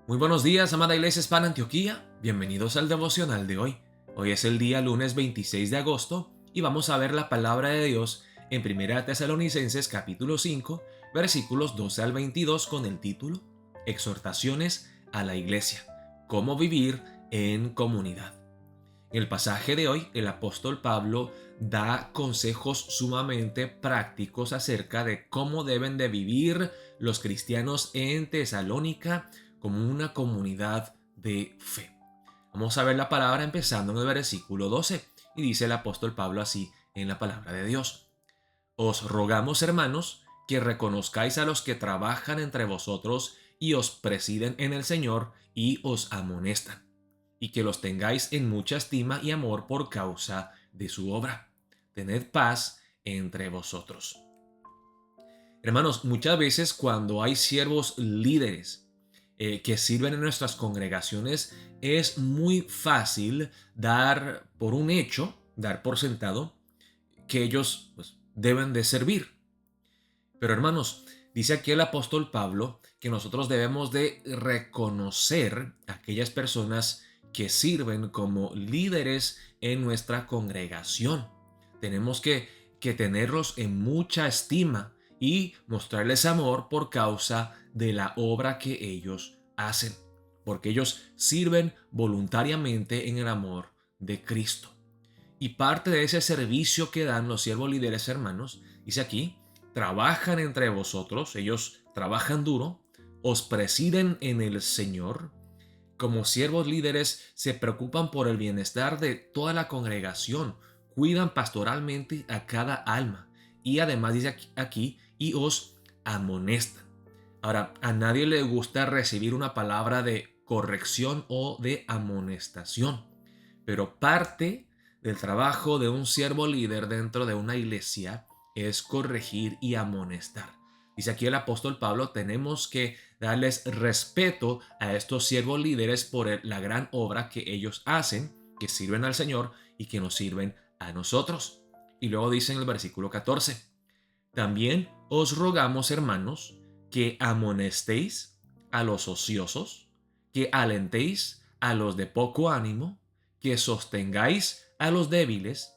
Muy buenos días, amada Iglesia Hispana Antioquía. Bienvenidos al devocional de hoy. Hoy es el día lunes 26 de agosto y vamos a ver la palabra de Dios en 1 Tesalonicenses capítulo 5, versículos 12 al 22 con el título Exhortaciones a la Iglesia. Cómo vivir en comunidad. En el pasaje de hoy, el apóstol Pablo da consejos sumamente prácticos acerca de cómo deben de vivir los cristianos en Tesalónica como una comunidad de fe. Vamos a ver la palabra empezando en el versículo 12 y dice el apóstol Pablo así en la palabra de Dios. Os rogamos, hermanos, que reconozcáis a los que trabajan entre vosotros y os presiden en el Señor y os amonestan, y que los tengáis en mucha estima y amor por causa de su obra. Tened paz entre vosotros. Hermanos, muchas veces cuando hay siervos líderes que sirven en nuestras congregaciones, es muy fácil dar por un hecho, dar por sentado, que ellos deben de servir. Pero hermanos, dice aquí el apóstol Pablo que nosotros debemos de reconocer a aquellas personas que sirven como líderes en nuestra congregación. Tenemos que tenerlos en mucha estima y mostrarles amor por causa de la obra que ellos hacen, porque ellos sirven voluntariamente en el amor de Cristo. Y parte de ese servicio que dan los siervos líderes, hermanos, dice aquí, trabajan entre vosotros, ellos trabajan duro, os presiden en el Señor. Como siervos líderes se preocupan por el bienestar de toda la congregación, cuidan pastoralmente a cada alma y además dice aquí y os amonestan. Ahora, a nadie le gusta recibir una palabra de corrección o de amonestación, pero parte del trabajo de un siervo líder dentro de una iglesia es corregir y amonestar. Dice aquí el apóstol Pablo, tenemos que darles respeto a estos siervos líderes por la gran obra que ellos hacen, que sirven al Señor y que nos sirven a nosotros. Y luego dice en el versículo 14, también os rogamos, hermanos, que amonestéis a los ociosos, que alentéis a los de poco ánimo, que sostengáis a los débiles,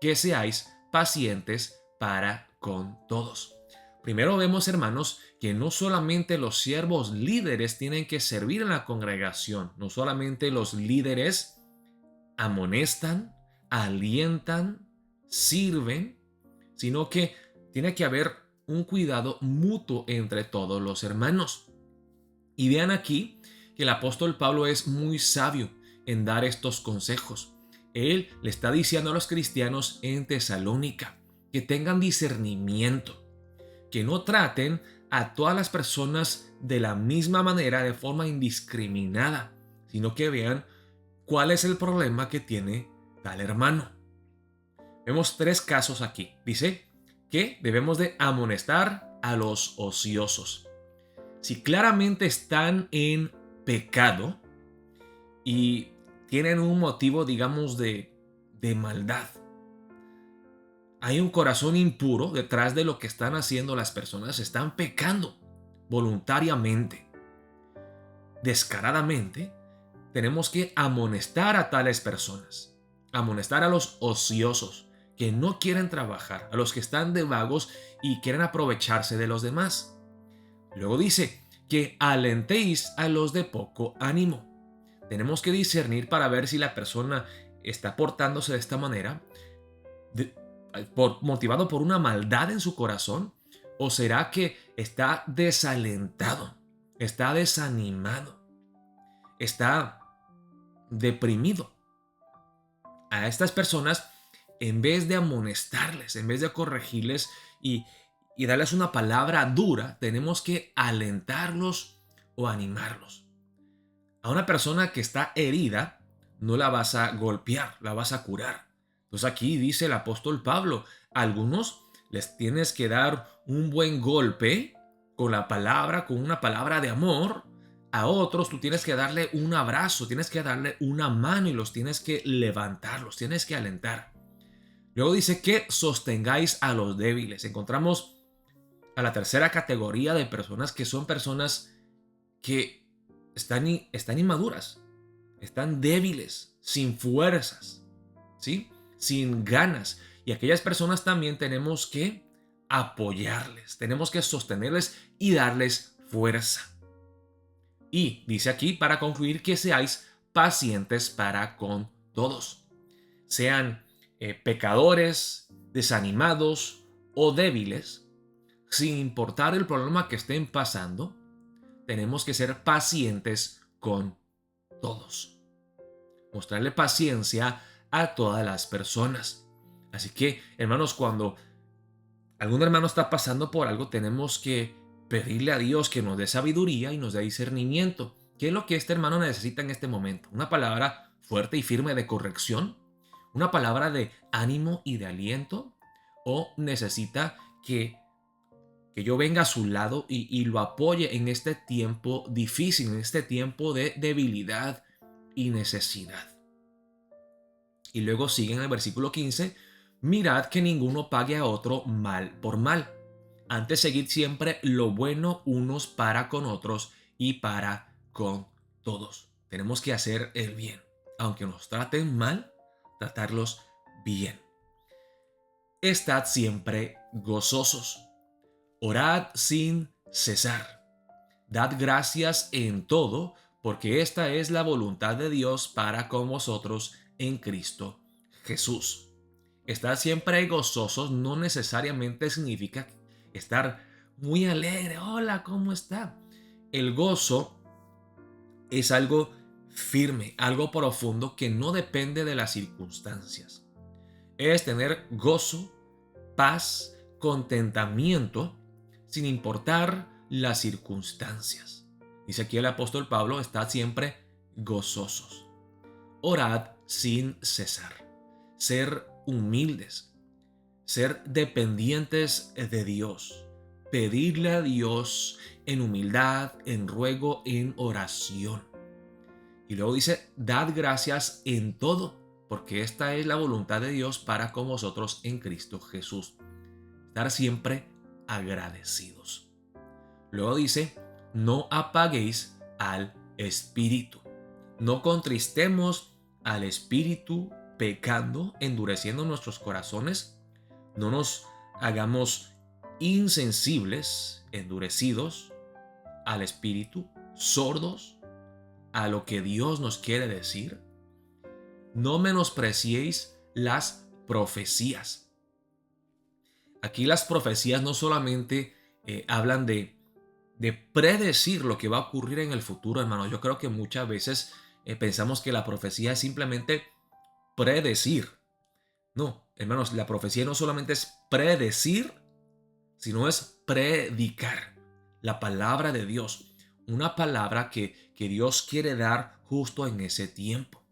que seáis pacientes para con todos. Primero vemos, hermanos, que no solamente los siervos líderes tienen que servir en la congregación, no solamente los líderes amonestan, alientan, sirven, sino que tiene que haber un cuidado mutuo entre todos los hermanos. Y vean aquí que el apóstol Pablo es muy sabio en dar estos consejos. Él le está diciendo a los cristianos en Tesalónica que tengan discernimiento, que no traten a todas las personas de la misma manera, de forma indiscriminada, sino que vean cuál es el problema que tiene tal hermano. Vemos tres casos aquí. Dice que debemos de amonestar a los ociosos. Si claramente están en pecado y tienen un motivo, digamos, de maldad, hay un corazón impuro detrás de lo que están haciendo las personas, están pecando voluntariamente, descaradamente, tenemos que amonestar a tales personas, amonestar a los ociosos que no quieren trabajar, a los que están de vagos y quieren aprovecharse de los demás. Luego dice que alentéis a los de poco ánimo. Tenemos que discernir para ver si la persona está portándose de esta manera, motivado por una maldad en su corazón, o será que está desalentado, está desanimado, está deprimido. A estas personas, en vez de amonestarles, en vez de corregirles y darles una palabra dura, tenemos que alentarlos o animarlos. A una persona que está herida, no la vas a golpear, la vas a curar. Entonces aquí dice el apóstol Pablo, a algunos les tienes que dar un buen golpe con la palabra, con una palabra de amor. A otros tú tienes que darle un abrazo, tienes que darle una mano y los tienes que levantar, los tienes que alentar. Luego dice que sostengáis a los débiles. Encontramos a la tercera categoría de personas que son personas que están inmaduras, están débiles, sin fuerzas, ¿sí? Sin ganas. Y aquellas personas también tenemos que apoyarles, tenemos que sostenerles y darles fuerza. Y dice aquí, para concluir, que seáis pacientes para con todos. Sean pecadores, desanimados o débiles, sin importar el problema que estén pasando, tenemos que ser pacientes con todos. Mostrarle paciencia a todas las personas. Así que, hermanos, cuando algún hermano está pasando por algo, tenemos que pedirle a Dios que nos dé sabiduría y nos dé discernimiento. ¿Qué es lo que este hermano necesita en este momento? Una palabra fuerte y firme de corrección, una palabra de ánimo y de aliento, o necesita que yo venga a su lado y lo apoye en este tiempo difícil, en este tiempo de debilidad y necesidad. Y luego sigue en el versículo 15, mirad que ninguno pague a otro mal por mal. Antes seguid siempre lo bueno unos para con otros y para con todos. Tenemos que hacer el bien. Aunque nos traten mal, tratarlos bien. Estad siempre gozosos. Orad sin cesar. Dad gracias en todo, porque esta es la voluntad de Dios para con vosotros en Cristo Jesús. Estar siempre gozosos no necesariamente significa estar muy alegre. Hola, ¿cómo está? El gozo es algo firme, algo profundo que no depende de las circunstancias. Es tener gozo, paz, contentamiento, sin importar las circunstancias. Dice aquí el apóstol Pablo, estad siempre gozosos. Orad sin cesar. Ser humildes, ser dependientes de Dios, pedirle a Dios en humildad, en ruego, en oración. Y luego dice, dad gracias en todo, porque esta es la voluntad de Dios para con vosotros en Cristo Jesús. Estar siempre agradecidos. Luego dice, no apaguéis al Espíritu. No contristemos al Espíritu pecando, endureciendo nuestros corazones. No nos hagamos insensibles, endurecidos al Espíritu, sordos a lo que Dios nos quiere decir. No menospreciéis las profecías. Aquí las profecías no solamente hablan de predecir lo que va a ocurrir en el futuro, hermano. Yo creo que muchas veces pensamos que la profecía es simplemente predecir. No, hermanos, la profecía no solamente es predecir, sino es predicar la palabra de Dios. Una palabra que Dios quiere dar justo en ese tiempo.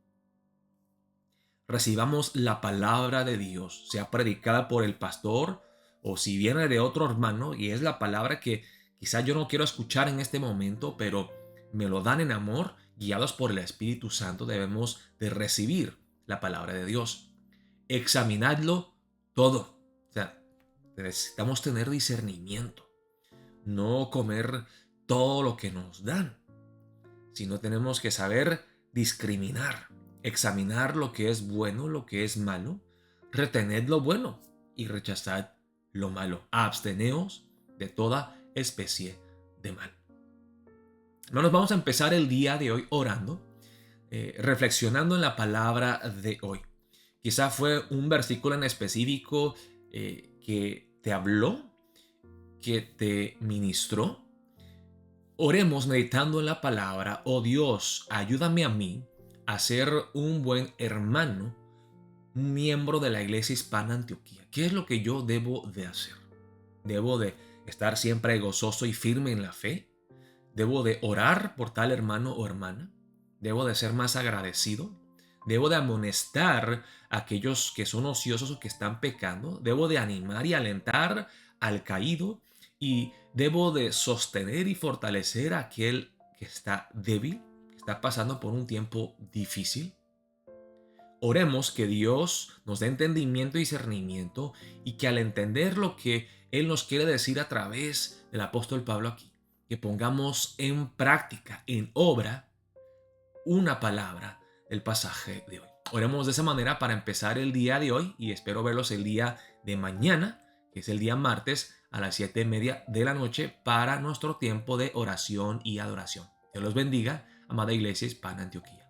Recibamos la palabra de Dios, sea predicada por el pastor o si viene de otro hermano, y es la palabra que quizás yo no quiero escuchar en este momento, pero me lo dan en amor, guiados por el Espíritu Santo. Debemos de recibir la palabra de Dios. Examinadlo todo. O sea, necesitamos tener discernimiento, no comer todo lo que nos dan, sino tenemos que saber discriminar, examinar lo que es bueno, lo que es malo, retened lo bueno y rechazad lo malo. Absteneos de toda especie de mal. Hermanos, vamos a empezar el día de hoy orando, reflexionando en la palabra de hoy. Quizá fue un versículo en específico que te habló, que te ministró. Oremos meditando en la palabra. Oh Dios, ayúdame a mí a ser un buen hermano, un miembro de la Iglesia Hispana Antioquía. ¿Qué es lo que yo debo de hacer? ¿Debo de estar siempre gozoso y firme en la fe? ¿Debo de orar por tal hermano o hermana? ¿Debo de ser más agradecido? ¿Debo de amonestar a aquellos que son ociosos o que están pecando? ¿Debo de animar y alentar al caído? ¿Y debo de sostener y fortalecer a aquel que está débil, que está pasando por un tiempo difícil? Oremos que Dios nos dé entendimiento y discernimiento, y que al entender lo que Él nos quiere decir a través del apóstol Pablo aquí, que pongamos en práctica, en obra, una palabra del pasaje de hoy. Oremos de esa manera para empezar el día de hoy y espero verlos el día de mañana, que es el día martes a las 7:30 de la noche para nuestro tiempo de oración y adoración. Dios los bendiga, amada Iglesia Hispana Antioquía.